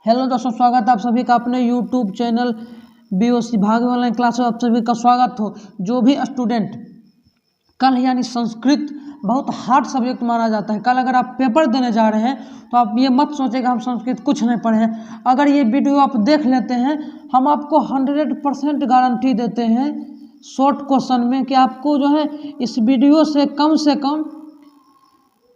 Hello दोस्तों, स्वागत है आप सभी का अपने यूट्यूब चैनल बीओसी भाग ऑनलाइन क्लास में। आप सभी का स्वागत हो। जो भी स्टूडेंट कल यानी संस्कृत बहुत हार्ड सब्जेक्ट माना जाता है, कल अगर आप पेपर देने जा रहे हैं तो आप ये मत सोचेगा हम संस्कृत कुछ नहीं पढ़े हैं। अगर ये वीडियो आप देख लेते हैं, हम आपको 100% गारंटी देते हैं शॉर्ट क्वेश्चन में कि आपको जो है इस वीडियो से कम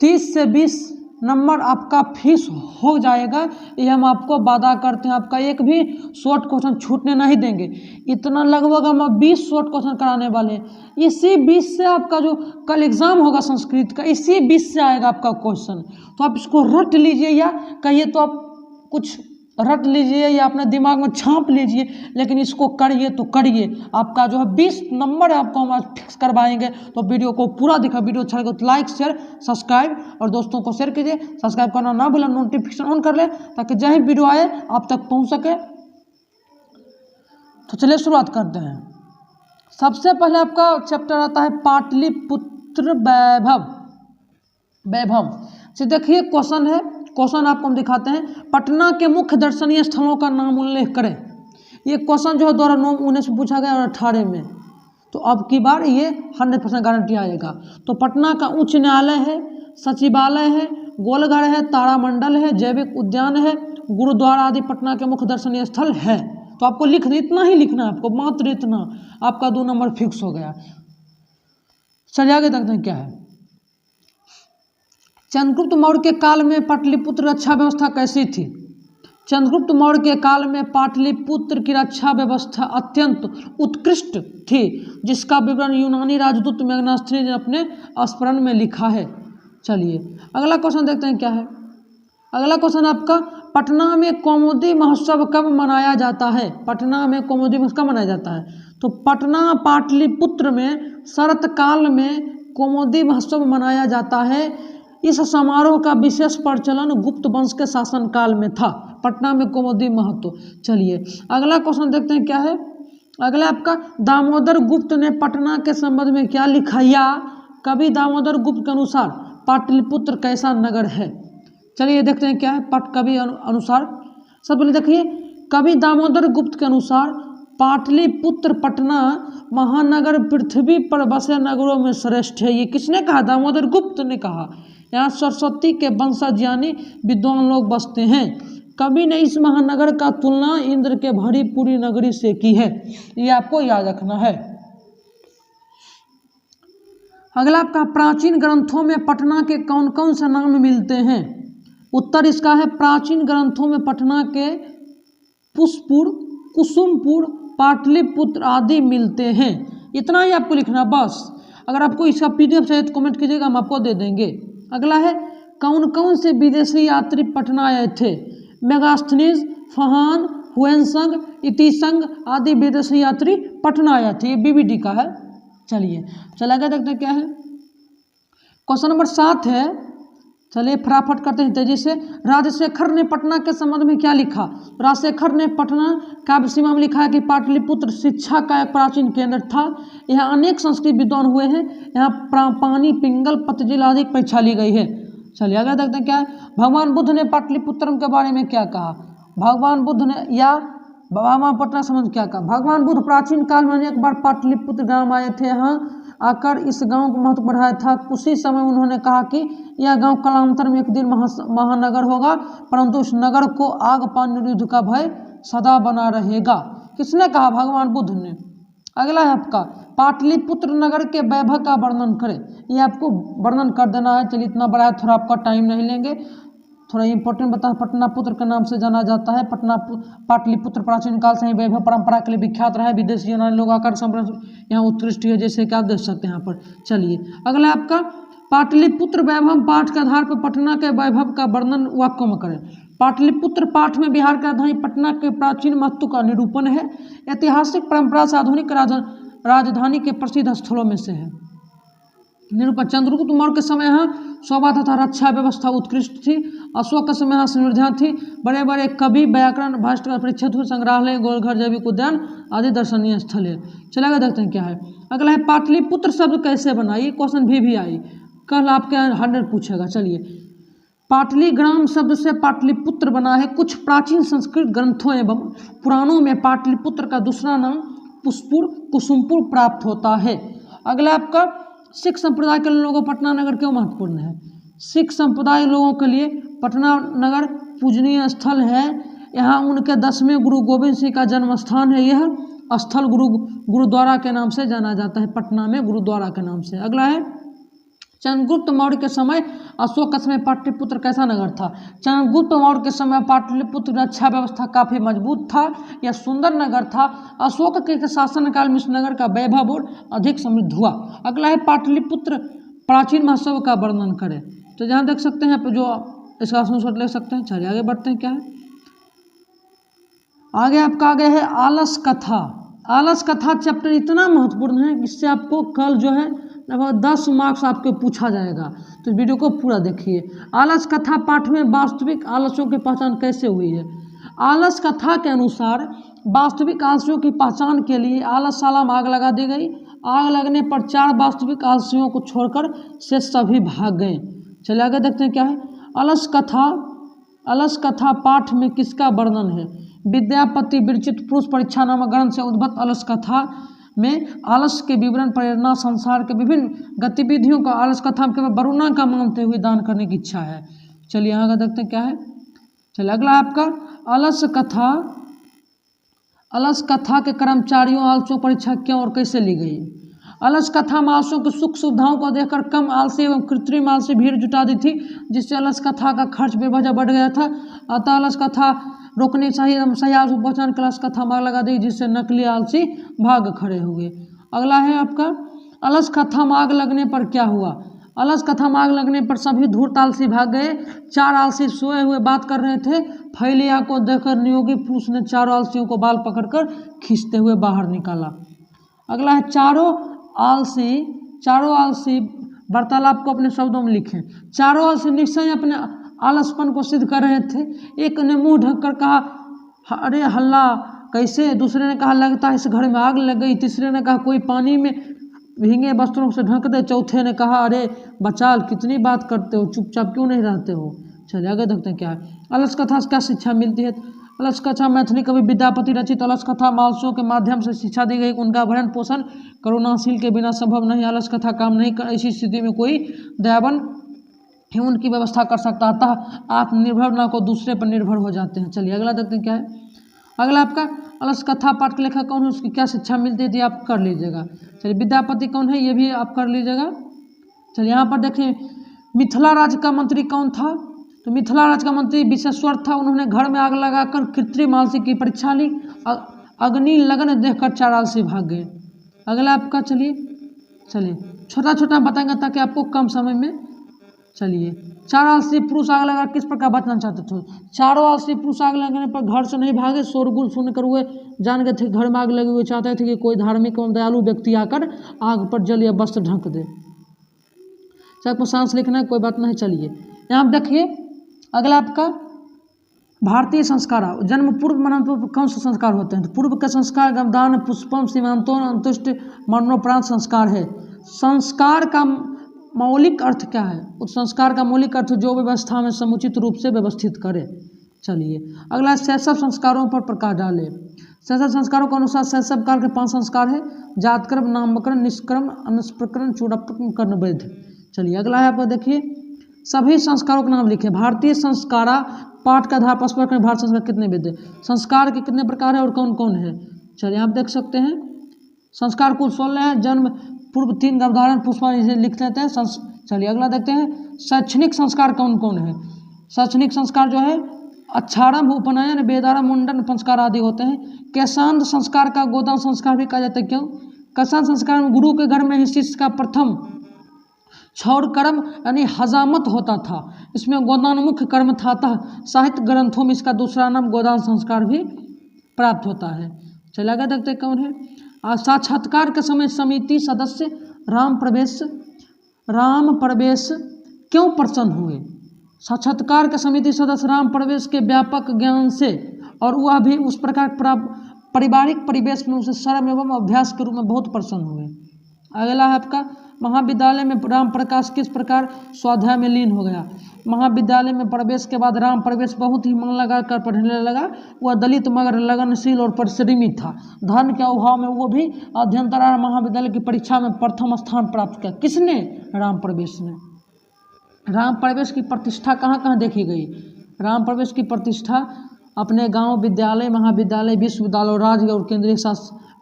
30 से 20 नंबर आपका फीस हो जाएगा। ये हम आपको वादा करते हैं, आपका एक भी शॉर्ट क्वेश्चन छूटने नहीं देंगे। इतना लगभग हम 20 शॉर्ट क्वेश्चन कराने वाले हैं। इसी 20 से आपका जो कल एग्जाम होगा संस्कृत का, इसी 20 से आएगा आपका क्वेश्चन। तो आप इसको रट लीजिए, या कहिए तो आप कुछ रट लीजिए या अपने दिमाग में छाप लीजिए, लेकिन इसको करिए तो करिए। आपका जो है 20 नंबर आपको हम आज फिक्स करवाएंगे। तो वीडियो को पूरा दिखा। वीडियो अच्छा लगे तो लाइक शेयर सब्सक्राइब और दोस्तों को शेयर कीजिए। सब्सक्राइब करना ना भूलें, नोटिफिकेशन ऑन कर ले ताकि जहाँ ही वीडियो आए आप तक पहुँच सके। तो चलिए शुरुआत करते हैं। सबसे पहले आपका चैप्टर आता है पाटलिपुत्र वैभव से। देखिए क्वेश्चन है, क्वेश्चन आपको हम दिखाते हैं। पटना के मुख्य दर्शनीय स्थलों का नाम उल्लेख करें। ये क्वेश्चन जो है 2019 में पूछा गया और 18 में। तो अब की बार ये 100% गारंटी आएगा। तो पटना का उच्च न्यायालय है, सचिवालय है, गोलघर है, तारामंडल है, जैविक उद्यान है, गुरुद्वारा आदि पटना के मुख्य दर्शनीय स्थल है। तो आपको इतना ही लिखना है, आपको मात्र इतना। आपका 2 नंबर फिक्स हो गया। चलिए आगे देखते हैं क्या है। चंद्रगुप्त मौर्य के काल में पाटलिपुत्र रक्षा व्यवस्था कैसी थी। चंद्रगुप्त मौर्य के काल में पाटलिपुत्र की रक्षा व्यवस्था अत्यंत उत्कृष्ट थी, जिसका विवरण यूनानी राजदूत मेगनास्थनीज ने अपने स्मरण में लिखा है। चलिए अगला क्वेश्चन देखते हैं क्या है। अगला क्वेश्चन आपका, पटना में कौमुदी महोत्सव कब मनाया जाता है। पटना में कौमुदी महोत्सव कब मनाया जाता है। तो पटना पाटलिपुत्र में शरत काल में कौमुदी महोत्सव मनाया जाता है। इस समारोह का विशेष प्रचलन गुप्त वंश के शासनकाल में था। पटना में कौमुदी महत्व। चलिए अगला क्वेश्चन देखते हैं क्या है। अगला आपका, दामोदर गुप्त ने पटना के संबंध में क्या लिखा, या कवि दामोदर गुप्त के अनुसार पाटलिपुत्र कैसा नगर है। चलिए देखते हैं क्या है कवि अनुसार। सबसे पहले देखिए, कवि दामोदर गुप्त के अनुसार पाटलिपुत्र पटना महानगर पृथ्वी पर बसे नगरों में श्रेष्ठ है। ये किसने कहा, दामोदर गुप्त ने कहा। यहाँ सरस्वती के वंशज यानी विद्वान लोग बसते हैं। कवि ने इस महानगर का तुलना इंद्र के भरी पूरी नगरी से की है। ये आपको याद रखना है। अगला आपका, प्राचीन ग्रंथों में पटना के कौन कौन से नाम मिलते हैं। उत्तर इसका है, प्राचीन ग्रंथों में पटना के पुष्पुर, कुसुमपुर, पाटलिपुत्र आदि मिलते हैं। इतना ही आपको लिखना बस। अगर आपको इसका PDF चाहिए तो कमेंट कीजिएगा, हम आपको दे देंगे। अगला है, कौन कौन से विदेशी यात्री पटना आए थे। मेगास्थनीज, फहान, हुएनसंग, इतिसंग आदि विदेशी यात्री पटना आए थे। ये BBD का है। चलिए आगे देखते हैं क्या है। क्वेश्चन नंबर 7 है। चलिए फटाफट करते हैं तेजी से। राजशेखर ने पटना के संबंध में क्या लिखा। राजशेखर ने पटना काव्य सीमा में लिखा है कि पाटलिपुत्र शिक्षा का एक प्राचीन केंद्र था। यहाँ अनेक संस्कृत विद्वान हुए हैं। यहाँ पानी, पिंगल, पतंजलि आदि की परीक्षा ली गई है। चलिए आगे देखते हैं क्या है। भगवान बुद्ध ने पाटलिपुत्र के बारे में क्या कहा। भगवान बुद्ध ने या बाबा पटना संबंध क्या कहा। भगवान बुद्ध प्राचीन काल में अनेक बार पाटलिपुत्र गांव आए थे। यहाँ आकर इस गांव को महत्व बढ़ाया था। उसी समय उन्होंने कहा कि यह गांव कालांतर में एक दिन महानगर होगा, परंतु उस नगर को आग पानी युद्ध का भय सदा बना रहेगा। किसने कहा, भगवान बुद्ध ने। अगला है आपका, पाटलिपुत्र नगर के वैभव का वर्णन करें। ये आपको वर्णन कर देना है। चलिए इतना बड़ा है, थोड़ा आपका टाइम नहीं लेंगे। थोड़ा इंपॉर्टेंट बता, पटनापुत्र के नाम से जाना जाता है। पाटलिपुत्र प्राचीन काल से ही वैभव परंपरा के लिए विख्यात रहा है। विदेशी यूनानी लोग आकर यहाँ उत्कृष्ट है, जैसे कि आप देख सकते हैं यहाँ पर। चलिए अगला आपका, पाटलिपुत्र वैभव पाठ के आधार पर पटना के वैभव का वर्णन वाक्यों में करें। पाटलिपुत्र पाठ में बिहार की राजधानी पटना के प्राचीन महत्व का निरूपण है। ऐतिहासिक परंपरा से आधुनिक राजधानी के प्रसिद्ध स्थलों में से है। निरूपण, चंद्रगुप्त मौर्य के समय यहाँ शोभा तथा रक्षा व्यवस्था उत्कृष्ट थी। अशोक के समय यहाँ समृद्धियाँ थी। बड़े बड़े कवि, व्याकरण, भाषा परीक्षित संग्रहालय, गोलघर, जैविक उद्यान आदि दर्शनीय स्थल है। चलिए देखते हैं क्या है। अगला है, पाटलिपुत्र शब्द कैसे बना। ये क्वेश्चन भी आई, कल आपके 100 पूछेगा। चलिए पाटलीग्राम शब्द से पाटलिपुत्र बना है। कुछ प्राचीन संस्कृत ग्रंथों एवं पुराणों में पाटलिपुत्र का दूसरा नाम पुष्पुर, कुसुमपुर प्राप्त होता है। अगला आपका सिख संप्रदाय के लोगों को पटना नगर क्यों महत्वपूर्ण है? सिख संप्रदाय लोगों के लिए पटना नगर पूजनीय स्थल है। यहाँ उनके 10वें गुरु गोविंद सिंह का जन्म स्थान है। यह स्थल गुरुद्वारा के नाम से जाना जाता है, पटना में गुरुद्वारा के नाम से। अगला है चंद्रगुप्त मौर्य के समय अशोक के समय पाटलिपुत्र कैसा नगर था? चंद्रगुप्त मौर्य के समय पाटलिपुत्र रक्षा व्यवस्था काफ़ी मजबूत था, यह सुंदर नगर था। अशोक के शासनकाल में इस नगर का वैभव और अधिक समृद्ध हुआ। अगला है पाटलिपुत्र प्राचीन महोत्सव का वर्णन करें। तो जहाँ देख सकते हैं जो इसका स्क्रीनशॉट ले सकते हैं। चलिए आगे बढ़ते हैं। क्या है आगे आपका आगे है आलस कथा। आलस कथा चैप्टर इतना महत्वपूर्ण है, इससे आपको कल जो है लगभग 10 मार्क्स आपको पूछा जाएगा, तो वीडियो को पूरा देखिए। आलस कथा पाठ में वास्तविक आलस्यों की पहचान कैसे हुई है? आलस कथा के अनुसार वास्तविक आलस्यों की पहचान के लिए आलसशाला में आग लगा दी गई। आग लगने पर 4 वास्तविक आलस्यों को छोड़कर से सभी भाग गए। चलिए आगे देखते हैं क्या है। अलस कथा पाठ में किसका वर्णन है? विद्यापति विरचित पुरुष परीक्षा नामक ग्रंथ से उद्भूत अलस कथा में आलस के विवरण, प्रेरणा, संसार के विभिन्न गतिविधियों का आलस कथा में केवल वरुणा का मानते हुए दान करने की इच्छा है। चलिए यहाँ का देखते हैं क्या है। चलिए अगला आपका अलस कथा के कर्मचारियों आलस्यों परीक्षा क्यों और कैसे ली गई? अलस कथा में आलस्यों की सुख सुविधाओं को देखकर कम आलसी एवं कृत्रिम आलसी भीड़ जुटा दी थी, जिससे अलस कथा का खर्च बेवजह बढ़ गया था। अतः अलस कथा रोकने सही आलसी पहचान के अलस कथा मांग लगा दी, जिससे नकली आलसी भाग खड़े हुए। अगला है आपका अलस कथा में आग लगने पर क्या हुआ? अलस कथा में आग लगने पर सभी धूर्त आलसी भाग गए। 4 आलसी सोए हुए बात कर रहे थे। फैली आग को देखकर नियोगी पुरुष ने 4 आलसियों को बाल पकड़कर खींचते हुए बाहर निकाला। अगला है चारों आलसी वार्तालाप को अपने शब्दों में लिखें। चारों आलसी निश्चय अपने आलसपन को सिद्ध कर रहे थे। एक ने मुंह ढककर कहा, अरे हल्ला कैसे? दूसरे ने कहा, लगता है इस घर में आग लग गई। तीसरे ने कहा, कोई पानी में भींगे वस्त्रों से ढक दे। चौथे ने कहा, अरे बचाल कितनी बात करते हो, चुपचाप क्यों नहीं रहते हो? चलिए आगे देखते हैं क्या है। अलस कथा से क्या शिक्षा मिलती है? अलस कथा मैथिली कवि विद्यापति रचित अलस कथा आलस्यों के माध्यम से शिक्षा दी गई। उनका भरण पोषण करुणाशील के बिना संभव नहीं। अलस कथा काम नहीं कर, ऐसी स्थिति में कोई दयावान ही उनकी व्यवस्था कर सकता। अतः आत्मनिर्भर ना को दूसरे पर निर्भर हो जाते हैं। चलिए अगला देखते हैं क्या है। अगला आपका अलस कथा पाठ के लेखक कौन है, उसकी क्या शिक्षा मिलती है, आप कर लीजिएगा। चलिए विद्यापति कौन है, ये भी आप कर लीजिएगा। चलिए यहाँ पर देखिए मिथिला राज्य का मंत्री कौन था? तो मिथिला राज्य का मंत्री विश्वेश्वर था। उन्होंने घर में आग लगाकर कृत्रिम आलसी की परीक्षा ली। अग्नि लगन देखकर 4 आलसी भाग गए। अगला आपका चलिए छोटा छोटा बताएंगे ताकि आपको कम समय में। चलिए 4 आलसी पुरुष आग लगा किस प्रकार बचना चाहते थे? चारों आलसी पुरुष आग लगने पर घर से नहीं भागे। शोरगुल सुनकर हुए जान गए थे घर में आग लगी हुई, चाहते थे कि कोई धार्मिक एवं दयालु व्यक्ति आकर आग पर जल या वस्त्र ढक दे। चाहे आपको सांस लिखना है, कोई बात नहीं। चलिए यहाँ देखिए अगला आपका भारतीय संस्कार। जन्म पूर्व मरणोपरांत कौन से संस्कार होते हैं? तो पूर्व के संस्कार गमदान, पुष्पम, सीमांतोन, अंतुष्ट, मरणोपरांत संस्कार है। संस्कार का मौलिक अर्थ क्या है? उस संस्कार का मौलिक अर्थ जो व्यवस्था में समुचित रूप से व्यवस्थित करे। चलिए अगला शैशव संस्कारों पर प्रकाश डाले। शैशव संस्कारों के अनुसार शैशव काल के 5 संस्कार है। जातकर्म, नामकरण, निष्कर्म, अनुष्प्रकरण, चूड़ापकरण, कर्णवैध। चलिए अगला है आपको देखिए सभी संस्कारों के नाम लिखे। भारतीय संस्कारा पाठ का आधार पर स्पष्ट करें भारत संस्कार कितने विध है? संस्कार के कितने प्रकार है और कौन कौन है? चलिए आप देख सकते हैं संस्कार कुल 16 है। जन्म पूर्व 3 गंधारण पुष्पान इसे लिख लेते हैं। चलिए अगला देखते हैं शैक्षणिक संस्कार कौन कौन है? शैक्षणिक संस्कार जो है अच्छारंभ, उपनयन, वेदारंभ, मुंडन, संस्कार आदि होते हैं। केशांत संस्कार का गोदान संस्कार भी कहा जाता है। क्यों? केशांत संस्कार में गुरु के घर में ही शिष्य का प्रथम क्षौर कर्म यानी हजामत होता था। इसमें गोदान मुख्य कर्म था। अतः साहित्य ग्रंथों में इसका दूसरा नाम गोदान संस्कार भी प्राप्त होता है। चलिए आगे देखते हैं कौन है। साक्षात्कार के समय समिति सदस्य राम प्रवेश क्यों प्रसन्न हुए? साक्षात्कार के समिति सदस्य राम प्रवेश के व्यापक ज्ञान से और वह भी उस प्रकार पारिवारिक परिवेश में उसे शर्म एवं अभ्यास के रूप में बहुत प्रसन्न हुए। अगला है आपका महाविद्यालय में राम प्रकाश किस प्रकार स्वाध्याय में लीन हो गया। महाविद्यालय में प्रवेश के बाद राम प्रवेश बहुत ही मन लगा कर पढ़ने लगा। वह दलित मगर लगनशील और परिश्रमी था। धन के अभाव में वो भी अध्ययनतरा महाविद्यालय की परीक्षा में प्रथम स्थान प्राप्त किया। किसने? राम प्रवेश ने। राम प्रवेश की प्रतिष्ठा कहाँ कहाँ देखी गई? राम प्रवेश की प्रतिष्ठा अपने गांव, विद्यालय, महाविद्यालय, विश्वविद्यालय और राज्य और केंद्रीय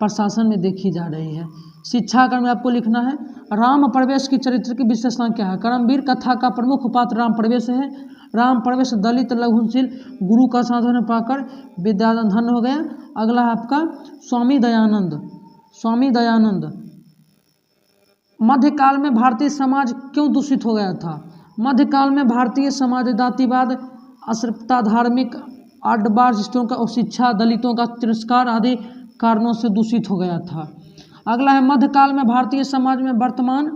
प्रशासन में देखी जा रही है। शिक्षा क्रम में आपको लिखना है राम प्रवेश की चरित्र की विशेषता क्या है। कर्मवीर कथा का प्रमुख पात्र राम प्रवेश है। राम प्रवेश दलित लघुशील गुरु का साधन पाकर विद्याधन धन हो गया। अगला है आपका स्वामी दयानंद। स्वामी दयानंद मध्यकाल में भारतीय समाज क्यों दूषित हो गया था? मध्यकाल में भारतीय समाज जातिवाद, अस्पृश्यता, धार्मिक आडंबर का और शिक्षा, दलितों का तिरस्कार आदि कारणों से दूषित हो गया था। अगला है मध्यकाल में भारतीय समाज में वर्तमान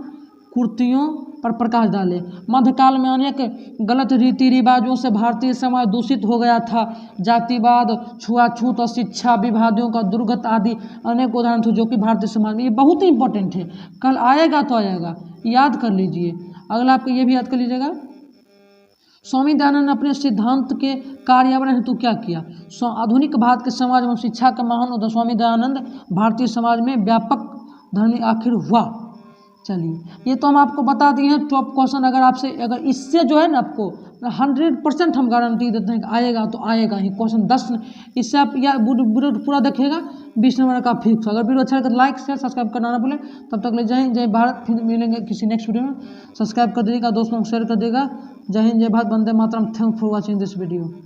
कुरीतियों पर प्रकाश डाले। मध्यकाल में अनेक गलत रीति रिवाजों से भारतीय समाज दूषित हो गया था। जातिवाद, छुआछूत और शिक्षा विवादों का दुर्गत आदि अनेक उदाहरण थे जो कि भारतीय समाज में, ये बहुत ही इंपॉर्टेंट है, कल आएगा तो आएगा, याद कर लीजिए। अगला आपको ये भी याद कर लीजिएगा। स्वामी दयानंद ने अपने सिद्धांत के कार्यान्वयन हेतु क्या किया? आधुनिक भारत के समाज में शिक्षा का महान उद्यम स्वामी दयानंद भारतीय समाज में व्यापक धर्म आखिर हुआ। चलिए ये तो हम आपको बता दिए हैं टॉप क्वेश्चन। अगर आपसे अगर इससे जो है ना आपको 100% हम गारंटी देते हैं कि आएगा तो आएगा ही क्वेश्चन 10। इससे आप या वीडियो पूरा देखिएगा 20 नंबर का फिक्स। अगर वीडियो अच्छा लगे तो लाइक शेयर सब्सक्राइब करना ना भूलें। तब तक ले जय हिंद जय भारत। फिर मिलेंगे किसी नेक्स्ट वीडियो में। सब्सक्राइब कर दीजिएगा, दोस्तों को शेयर कर देगा। जय हिंद जय भारत, वंदे मातरम। Thank for watching this video.